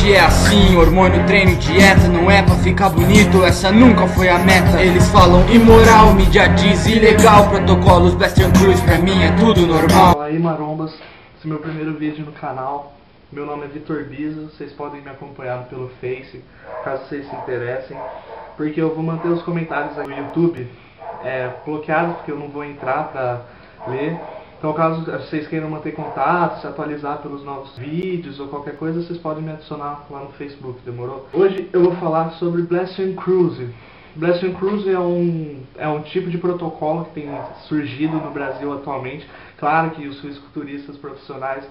hoje é assim, hormônio, treino, dieta, não é pra ficar bonito, essa nunca foi a meta. Eles falam imoral, mídia diz ilegal, protocolos Blaster Cruz, pra mim é tudo normal. Fala aí, marombas, esse é meu primeiro vídeo no canal. Meu nome é Vitor Biso, vocês podem me acompanhar pelo Face, caso vocês se interessem, porque eu vou manter os comentários aí no YouTube bloqueados, porque eu não vou entrar pra ler. Então, caso vocês queiram manter contato, se atualizar pelos novos vídeos ou qualquer coisa, vocês podem me adicionar lá no Facebook, demorou? Hoje eu vou falar sobre Blast Cruise. Blast Cruise é um tipo de protocolo que tem surgido no Brasil atualmente. Claro que os fisiculturistas profissionais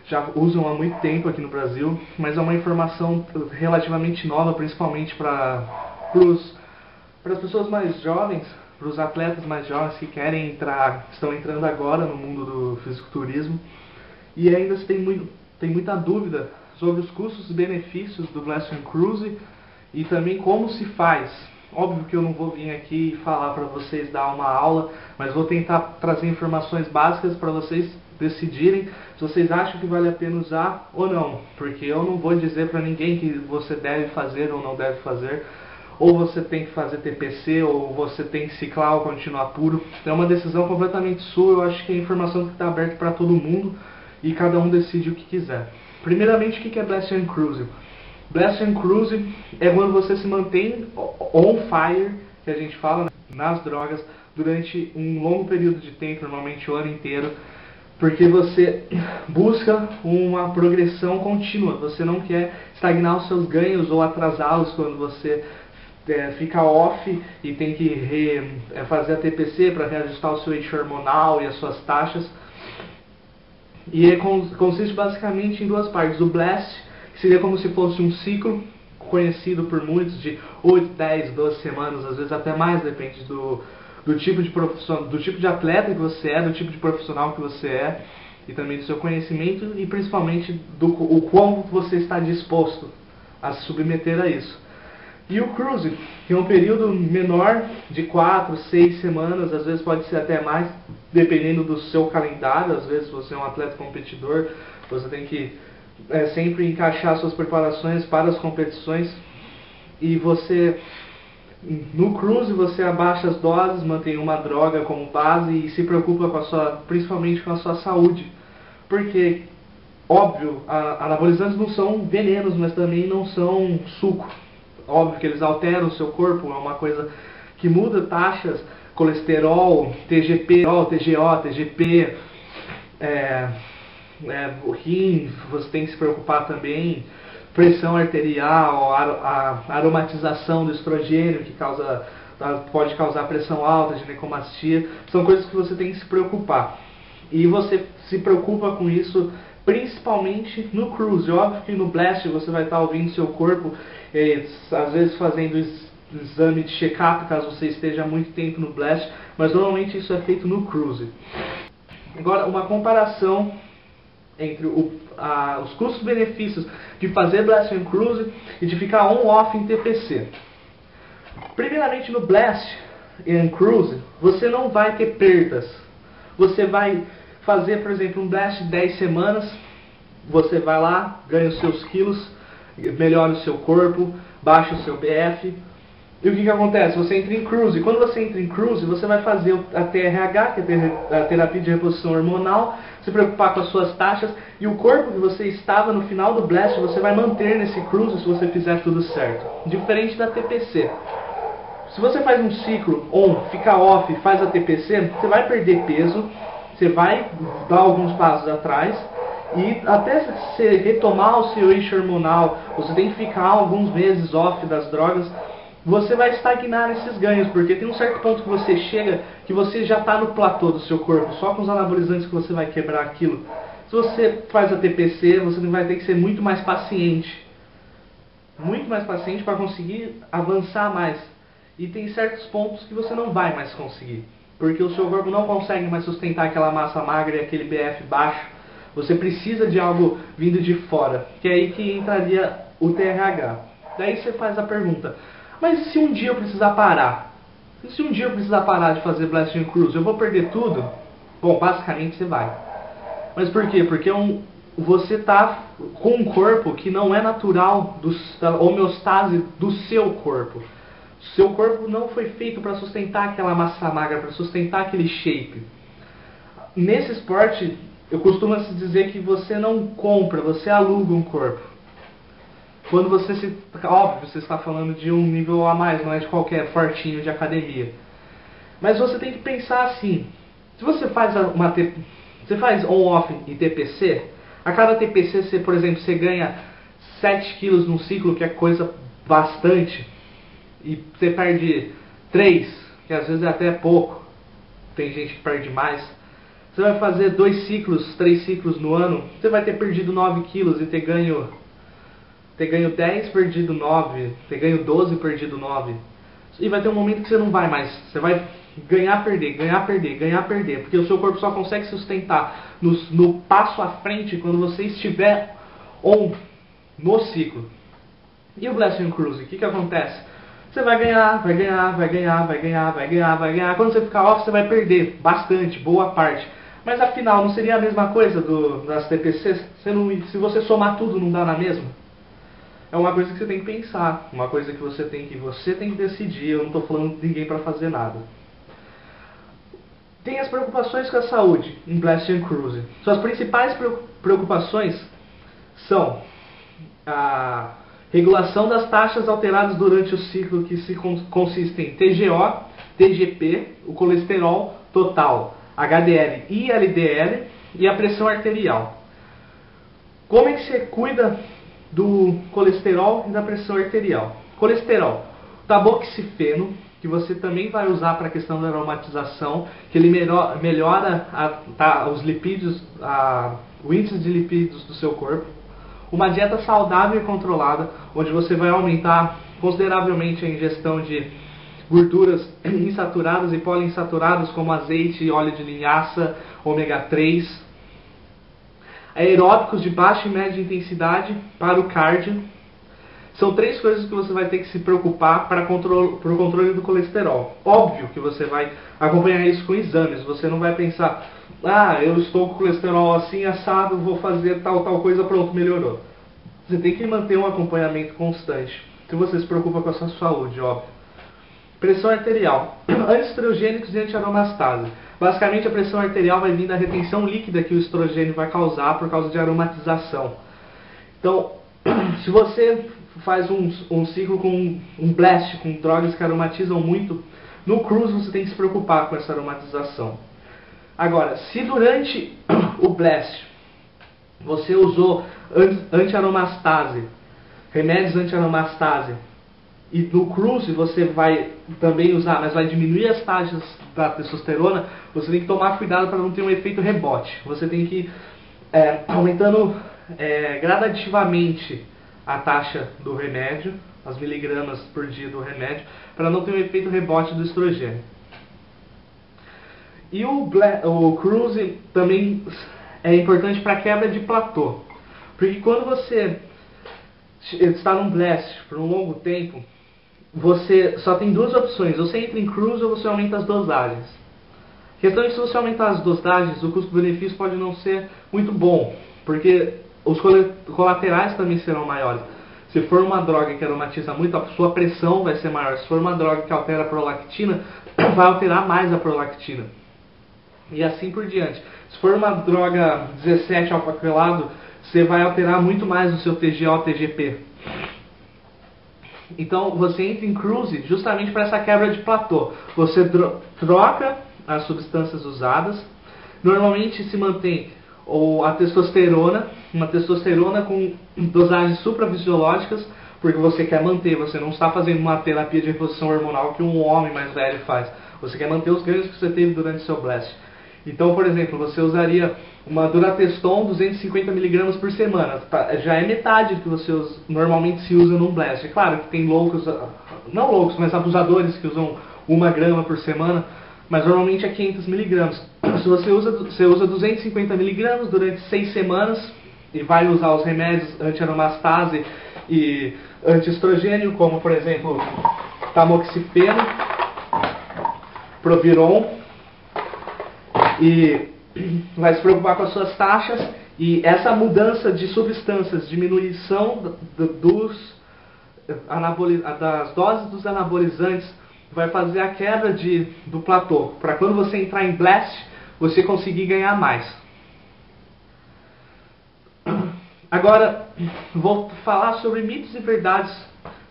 já usam há muito tempo aqui no Brasil, mas é uma informação relativamente nova, principalmente para as pessoas mais jovens, para os atletas mais jovens que querem entrar, estão entrando agora no mundo do fisiculturismo, e ainda se tem muita dúvida sobre os custos e benefícios do Blast Cruise e também como se faz. Óbvio que eu não vou vir aqui falar para vocês, dar uma aula, mas vou tentar trazer informações básicas para vocês decidirem se vocês acham que vale a pena usar ou não, porque eu não vou dizer para ninguém que você deve fazer ou não deve fazer, ou você tem que fazer TPC, ou você tem que ciclar ou continuar puro. É uma decisão completamente sua. Eu acho que é informação que está aberta para todo mundo e cada um decide o que quiser. Primeiramente, o que é Blast Cruise? Blast Cruise é quando você se mantém on fire, que a gente fala, nas drogas, durante um longo período de tempo, normalmente o ano inteiro, porque você busca uma progressão contínua. Você não quer estagnar os seus ganhos ou atrasá-los quando você fica off e tem que fazer a TPC para reajustar o seu eixo hormonal e as suas taxas. E consiste basicamente em duas partes. O Blast, que seria como se fosse um ciclo conhecido por muitos de 8, 10, 12 semanas, às vezes até mais, depende do tipo de profissional, do tipo de atleta que você é, do tipo de profissional que você é, e também do seu conhecimento e principalmente o quão você está disposto a se submeter a isso. E o Cruise, que é um período menor, de 4, 6 semanas, às vezes pode ser até mais, dependendo do seu calendário. Às vezes, se você é um atleta competidor, você tem que sempre encaixar suas preparações para as competições. E no Cruise, você abaixa as doses, mantém uma droga como base e se preocupa principalmente com a sua saúde. Porque, óbvio, anabolizantes não são venenos, mas também não são suco. Óbvio que eles alteram o seu corpo, é uma coisa que muda taxas, colesterol, TGP, TGO, TGP, o rim, você tem que se preocupar também, pressão arterial, a aromatização do estrogênio, que pode causar pressão alta, ginecomastia, são coisas que você tem que se preocupar. E você se preocupa com isso principalmente no Cruise. Óbvio que no Blast você vai estar ouvindo seu corpo, às vezes fazendo exame de check-up, caso você esteja há muito tempo no Blast, mas normalmente isso é feito no Cruise. Agora, uma comparação entre os custos-benefícios de fazer Blast Cruise e de ficar on-off em TPC. Primeiramente, no Blast Cruise, você não vai ter perdas. Você vai fazer, por exemplo, um Blast de 10 semanas, você vai lá, ganha os seus quilos, melhora o seu corpo, baixa o seu BF. E o que acontece? Você entra em Cruise. Quando você entra em Cruise, você vai fazer a TRH, que é a terapia de reposição hormonal, se preocupar com as suas taxas, e o corpo que você estava no final do Blast, você vai manter nesse Cruise se você fizer tudo certo. Diferente da TPC. Se você faz um ciclo on, fica off, faz a TPC, você vai perder peso, você vai dar alguns passos atrás, e até você retomar o seu eixo hormonal, você tem que ficar alguns meses off das drogas, você vai estagnar nesses ganhos, porque tem um certo ponto que você chega que você já está no platô do seu corpo, só com os anabolizantes que você vai quebrar aquilo. Se você faz a TPC, você vai ter que ser muito mais paciente para conseguir avançar mais. E tem certos pontos que você não vai mais conseguir, porque o seu corpo não consegue mais sustentar aquela massa magra e aquele BF baixo. Você precisa de algo vindo de fora, que é aí que entraria o TRH. Daí você faz a pergunta, mas e se um dia eu precisar parar? E se um dia eu precisar parar de fazer Blast Cruise, eu vou perder tudo? Bom, basicamente você vai. Mas por quê? Porque você está com um corpo que não é natural, da homeostase do seu corpo. Seu corpo não foi feito para sustentar aquela massa magra, para sustentar aquele shape. Nesse esporte, eu costumo se dizer que você não compra, você aluga um corpo. Quando você óbvio, você está falando de um nível a mais, não é de qualquer fortinho de academia. Mas você tem que pensar assim, se você faz você faz on-off e TPC, a cada TPC, você, por exemplo, você ganha 7 quilos num ciclo, que é coisa bastante, e você perde 3, que às vezes é até pouco, tem gente que perde mais. Você vai fazer 2 ciclos, 3 ciclos no ano, você vai ter perdido 9 quilos e ter ganho 10, perdido 9, ter ganho 12, perdido 9. E vai ter um momento que você não vai mais, você vai ganhar, perder, ganhar, perder, ganhar, perder, porque o seu corpo só consegue sustentar no passo à frente quando você estiver no ciclo. E o Blast and Cruise, o que acontece? Você vai ganhar, vai ganhar, vai ganhar, vai ganhar, vai ganhar, vai ganhar. Quando você ficar off, você vai perder bastante, boa parte. Mas afinal, não seria a mesma coisa das TPCs? Se você somar tudo, não dá na mesma? É uma coisa que você tem que pensar, uma coisa que você tem que decidir. Eu não estou falando de ninguém para fazer nada. Tem as preocupações com a saúde em Blast and Cruise. Suas principais preocupações são a regulação das taxas alteradas durante o ciclo, que consiste em TGO, TGP, o colesterol total, HDL e LDL e a pressão arterial. Como é que você cuida do colesterol e da pressão arterial? Colesterol, tamoxifeno, que você também vai usar para a questão da aromatização, que ele melhora os lipídios, o índice de lipídios do seu corpo. Uma dieta saudável e controlada, onde você vai aumentar consideravelmente a ingestão de gorduras insaturadas e poliinsaturadas, como azeite e óleo de linhaça, ômega 3. Aeróbicos de baixa e média intensidade para o cardio. São 3 coisas que você vai ter que se preocupar para o controle do colesterol. Óbvio que você vai acompanhar isso com exames. Você não vai pensar, eu estou com colesterol assim, assado, vou fazer tal coisa, pronto, melhorou. Você tem que manter um acompanhamento constante. Se você se preocupa com a sua saúde, óbvio. Pressão arterial. Antiestrogênicos e antiaromastase. Basicamente, a pressão arterial vai vir da retenção líquida que o estrogênio vai causar por causa de aromatização. Então, se você faz um ciclo com um blast, com drogas que aromatizam muito, no cruise você tem que se preocupar com essa aromatização. Agora, se durante o blast você usou antiaromastase, remédios antiaromastase, e no cruise você vai também usar, mas vai diminuir as taxas da testosterona, você tem que tomar cuidado para não ter um efeito rebote. Você tem que ir aumentando gradativamente a taxa do remédio, as miligramas por dia do remédio, para não ter um efeito rebote do estrogênio. E o cruise também é importante para a quebra de platô, porque quando você está num blast por um longo tempo, você só tem 2 opções: você entra em cruise ou você aumenta as dosagens. A questão é que se você aumentar as dosagens, o custo-benefício pode não ser muito bom, porque os colaterais também serão maiores. Se for uma droga que aromatiza muito, a sua pressão vai ser maior. Se for uma droga que altera a prolactina, vai alterar mais a prolactina. E assim por diante. Se for uma droga 17 alfa-quelado, você vai alterar muito mais o seu TGO, TGP. Então você entra em cruise justamente para essa quebra de platô. Você troca as substâncias usadas. Normalmente se mantém a testosterona, uma testosterona com dosagens suprafisiológicas, porque você quer manter, você não está fazendo uma terapia de reposição hormonal que um homem mais velho faz. Você quer manter os ganhos que você teve durante o seu blast. Então, por exemplo, você usaria uma Durateston 250mg por semana. Já é metade do que você normalmente se usa num blast. É claro que tem loucos, não loucos, mas abusadores que usam 1 grama por semana, mas normalmente é 500mg. Se você usa 250mg durante 6 semanas e vai usar os remédios antiaromastase e antiestrogênio, como por exemplo tamoxifeno, Proviron, e vai se preocupar com as suas taxas E essa mudança de substâncias, diminuição das doses dos anabolizantes, vai fazer a queda do platô, para quando você entrar em blast, você conseguir ganhar mais. Agora, vou falar sobre mitos e verdades,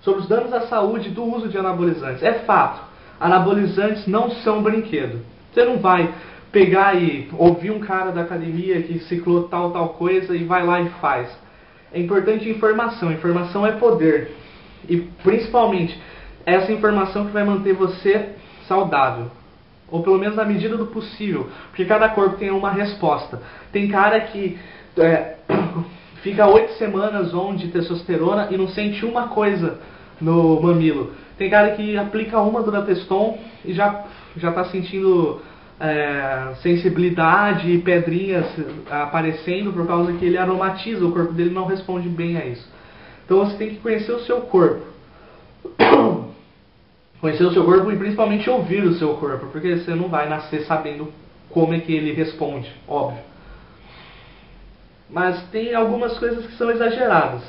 sobre os danos à saúde do uso de anabolizantes. É fato, anabolizantes não são brinquedo. Você não vai pegar e ouvir um cara da academia que ciclou tal coisa e vai lá e faz. É importante informação. Informação é poder. E principalmente essa informação que vai manter você saudável. Ou pelo menos na medida do possível. Porque cada corpo tem uma resposta. Tem cara que fica 8 semanas on de testosterona e não sente uma coisa no mamilo. Tem cara que aplica uma Durateston e já está sentindo sensibilidade e pedrinhas aparecendo por causa que ele aromatiza, o corpo dele não responde bem a isso. Então você tem que conhecer o seu corpo. Conhecer o seu corpo e principalmente ouvir o seu corpo, porque você não vai nascer sabendo como é que ele responde, óbvio. Mas tem algumas coisas que são exageradas.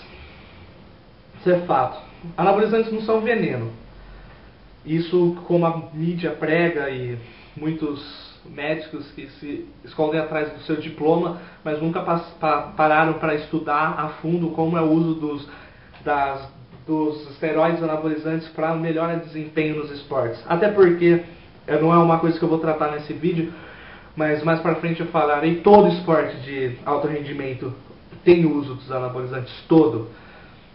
Isso é fato. Anabolizantes não são veneno. Isso, como a mídia prega e muitos médicos que se escondem atrás do seu diploma, mas nunca pararam para estudar a fundo como é o uso dos esteroides anabolizantes para melhorar o desempenho nos esportes. Até porque, não é uma coisa que eu vou tratar nesse vídeo, mas mais para frente eu falarei, todo esporte de alto rendimento tem uso dos anabolizantes, todo.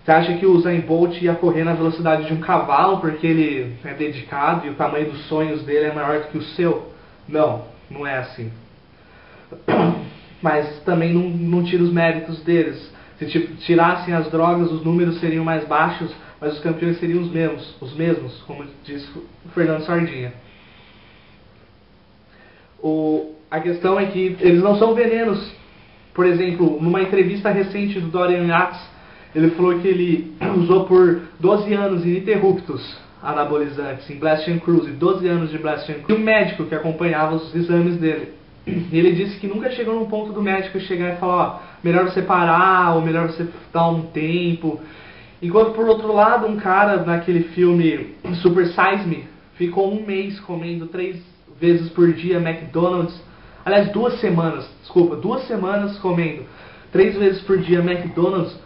Você acha que o Usain Bolt ia correr na velocidade de um cavalo porque ele é dedicado e o tamanho dos sonhos dele é maior do que o seu? Não, não é assim. Mas também não tira os méritos deles. Se tirassem as drogas, os números seriam mais baixos, mas os campeões seriam os mesmos, como diz o Fernando Sardinha. A questão é que eles não são venenos. Por exemplo, numa entrevista recente do Dorian Yates, ele falou que ele usou por 12 anos ininterruptos anabolizantes em Blast and Cruise, 12 anos de Blast and Cruise. E um médico que acompanhava os exames dele. Ele disse que nunca chegou num ponto do médico chegar e falar, ó, melhor você parar, ou melhor você dar um tempo. Enquanto por outro lado, um cara naquele filme Super Size Me ficou um mês comendo 3 vezes por dia McDonald's. Aliás, 2 semanas comendo 3 vezes por dia McDonald's.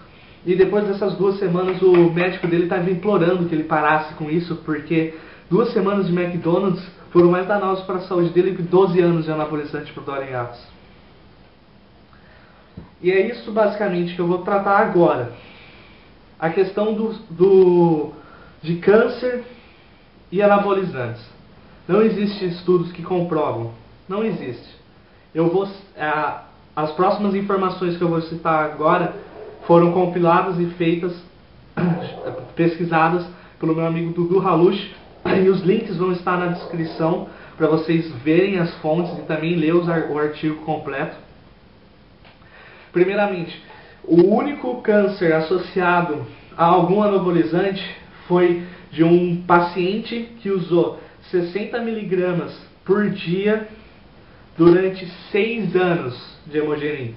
E depois dessas 2 semanas o médico dele estava implorando que ele parasse com isso, porque 2 semanas de McDonald's foram mais danosas para a saúde dele que 12 anos de anabolizante para o Dorian Yates. E é isso basicamente que eu vou tratar agora. A questão de câncer e anabolizantes. Não existem estudos que comprovam. Não existe. As próximas informações que eu vou citar agora foram compiladas e feitas, pesquisadas pelo meu amigo Dudu Halush, e os links vão estar na descrição para vocês verem as fontes e também ler o artigo completo. Primeiramente, o único câncer associado a algum anabolizante foi de um paciente que usou 60 mg por dia durante 6 anos de Hemogenin.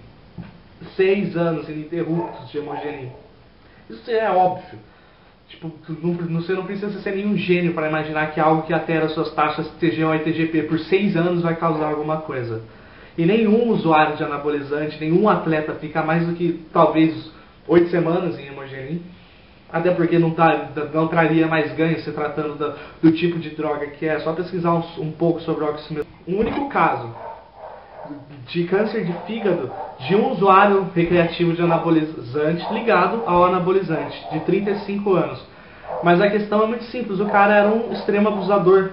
6 anos ininterruptos de Hemogenin. Isso é óbvio. Tipo, você não precisa ser nenhum gênio para imaginar que algo que altera suas taxas TG1 e TGP por 6 anos vai causar alguma coisa. E nenhum usuário de anabolizante, nenhum atleta fica mais do que talvez 8 semanas em Hemogenin. Até porque não traria mais ganho se tratando do tipo de droga que é. Só pesquisar um pouco sobre o oxímetro. Um único caso de câncer de fígado de um usuário recreativo de anabolizante ligado ao anabolizante, de 35 anos. Mas a questão é muito simples, o cara era um extremo abusador.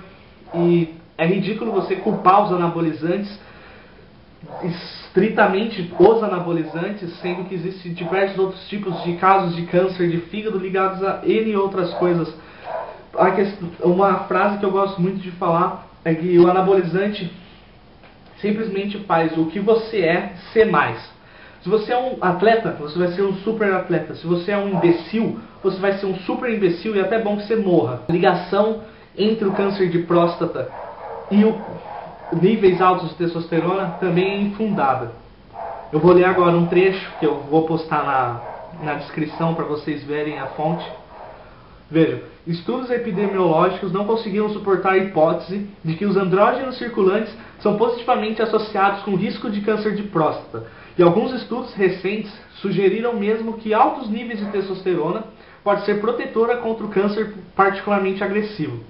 E é ridículo você culpar os anabolizantes, estritamente os anabolizantes, sendo que existem diversos outros tipos de casos de câncer de fígado ligados a N outras coisas. Uma frase que eu gosto muito de falar é que o anabolizante simplesmente faz o que você é ser mais. Se você é um atleta, você vai ser um super atleta. Se você é um imbecil, você vai ser um super imbecil e é até bom que você morra. A ligação entre o câncer de próstata e níveis altos de testosterona também é infundada. Eu vou ler agora um trecho que eu vou postar na descrição para vocês verem a fonte. Vejam, estudos epidemiológicos não conseguiram suportar a hipótese de que os andrógenos circulantes são positivamente associados com risco de câncer de próstata. E alguns estudos recentes sugeriram mesmo que altos níveis de testosterona pode ser protetora contra o câncer particularmente agressivo.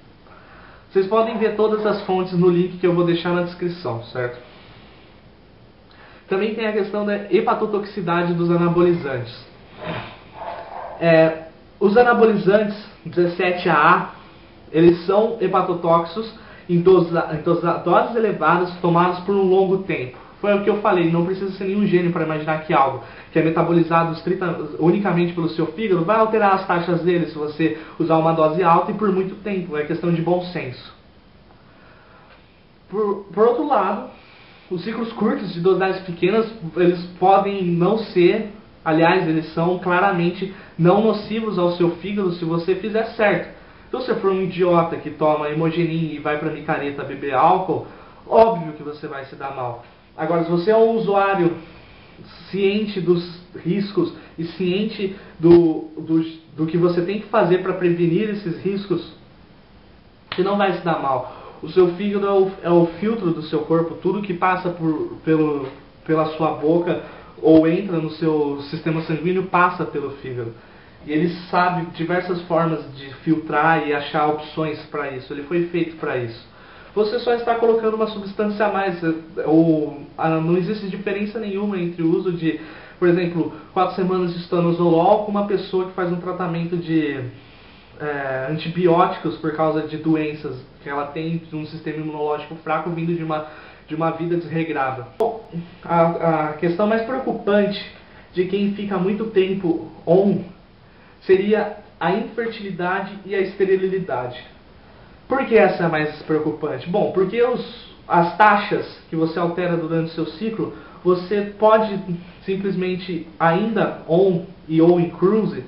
Vocês podem ver todas as fontes no link que eu vou deixar na descrição, certo? Também tem a questão da hepatotoxicidade dos anabolizantes. Os anabolizantes 17AA, eles são hepatotóxicos em doses elevadas tomadas por um longo tempo. Foi o que eu falei, não precisa ser nenhum gênio para imaginar que algo que é metabolizado unicamente pelo seu fígado vai alterar as taxas dele se você usar uma dose alta e por muito tempo. É questão de bom senso. Por outro lado, os ciclos curtos de dosagens pequenas, eles podem não ser, aliás, eles são claramente não nocivos ao seu fígado se você fizer certo. Então, se você for um idiota que toma Imogenin e vai para micareta beber álcool, óbvio que você vai se dar mal. Agora, se você é um usuário ciente dos riscos e ciente do que você tem que fazer para prevenir esses riscos, você não vai se dar mal. O seu fígado é o filtro do seu corpo, tudo que passa pela sua boca ou entra no seu sistema sanguíneo passa pelo fígado. E ele sabe diversas formas de filtrar e achar opções para isso. Ele foi feito para isso. Você só está colocando uma substância a mais. Não existe diferença nenhuma entre o uso de, por exemplo, 4 semanas de estanozolol com uma pessoa que faz um tratamento de antibióticos por causa de doenças que ela tem de um sistema imunológico fraco vindo de uma vida desregrada. Bom, a questão mais preocupante de quem fica muito tempo on seria a infertilidade e a esterilidade. Por que essa é mais preocupante? Bom, porque as taxas que você altera durante o seu ciclo, você pode simplesmente ainda on e ou em cruise,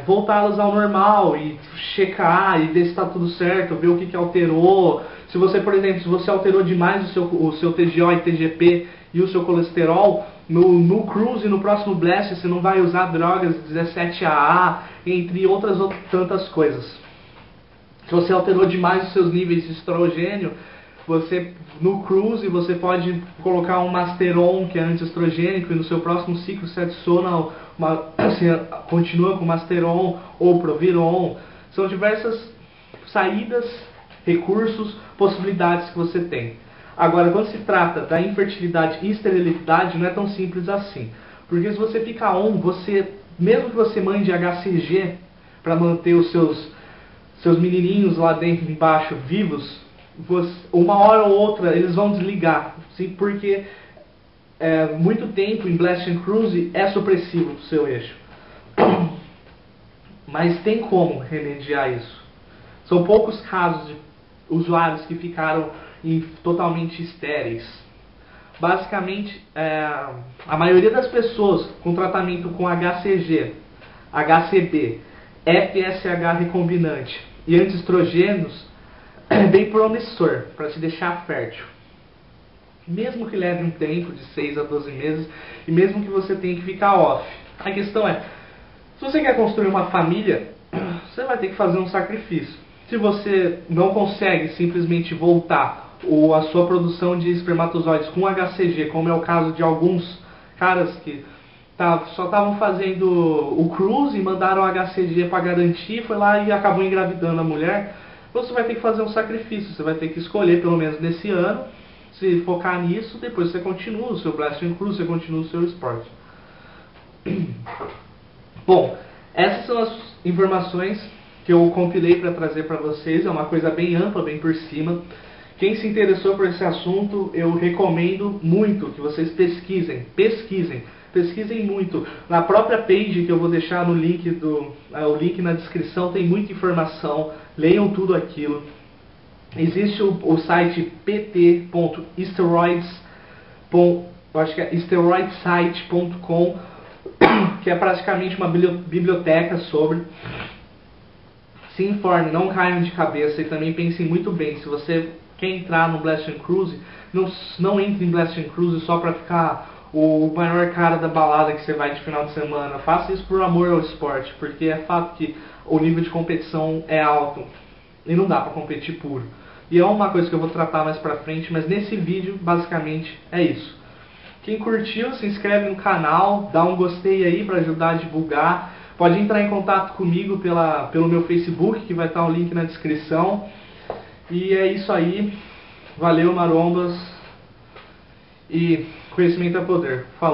voltá-los ao normal e checar e ver se está tudo certo, ver o que alterou. Se você, por exemplo, se você alterou demais o seu TGO e TGP e o seu colesterol, no cruise e no próximo blast você não vai usar drogas 17AA, entre outras tantas coisas. Se você alterou demais os seus níveis de estrogênio, no cruise você pode colocar um Masteron, que é antiestrogênico, e no seu próximo ciclo você adiciona você continua com Masteron ou Proviron. São diversas saídas, recursos, possibilidades que você tem. Agora, quando se trata da infertilidade e esterilidade, não é tão simples assim. Porque se você fica on, mesmo que você mande HCG para manter os seus menininhos lá dentro, embaixo, vivos, uma hora ou outra eles vão desligar, sim, porque muito tempo em Blast and Cruise é supressivo do seu eixo. Mas tem como remediar isso. São poucos casos de usuários que ficaram totalmente estéreis. Basicamente, a maioria das pessoas com tratamento com HCG, HCB, FSH recombinante e antiestrogênios é bem promissor para te deixar fértil. Mesmo que leve um tempo de 6 a 12 meses e mesmo que você tenha que ficar off. A questão é, se você quer construir uma família, você vai ter que fazer um sacrifício. Se você não consegue simplesmente voltar a sua produção de espermatozoides com HCG, como é o caso de alguns caras que só estavam fazendo o cruise e mandaram HCG para garantir, foi lá e acabou engravidando a mulher, você vai ter que fazer um sacrifício. Você vai ter que escolher, pelo menos nesse ano, se focar nisso, depois você continua o seu Blast and Cruise, você continua o seu esporte. Bom, essas são as informações que eu compilei para trazer para vocês. É uma coisa bem ampla, bem por cima. Quem se interessou por esse assunto, eu recomendo muito que vocês pesquisem muito. Na própria page que eu vou deixar no link o link na descrição tem muita informação. Leiam tudo aquilo. Existe o site steroidsite.com, que é praticamente uma biblioteca sobre. Se informe, não caiam de cabeça e também pensem muito bem. Se você quer entrar no Blast and Cruise, não entre em Blast and Cruise só para ficar o maior cara da balada que você vai de final de semana. Faça isso por amor ao esporte, porque é fato que o nível de competição é alto e não dá pra competir puro. E é uma coisa que eu vou tratar mais pra frente, mas nesse vídeo basicamente é isso. Quem curtiu, se inscreve no canal, dá um gostei aí pra ajudar a divulgar. Pode entrar em contato comigo pelo meu Facebook, que vai estar o link na descrição. E é isso aí. Valeu, marombas. E conhecimento é poder. Falou.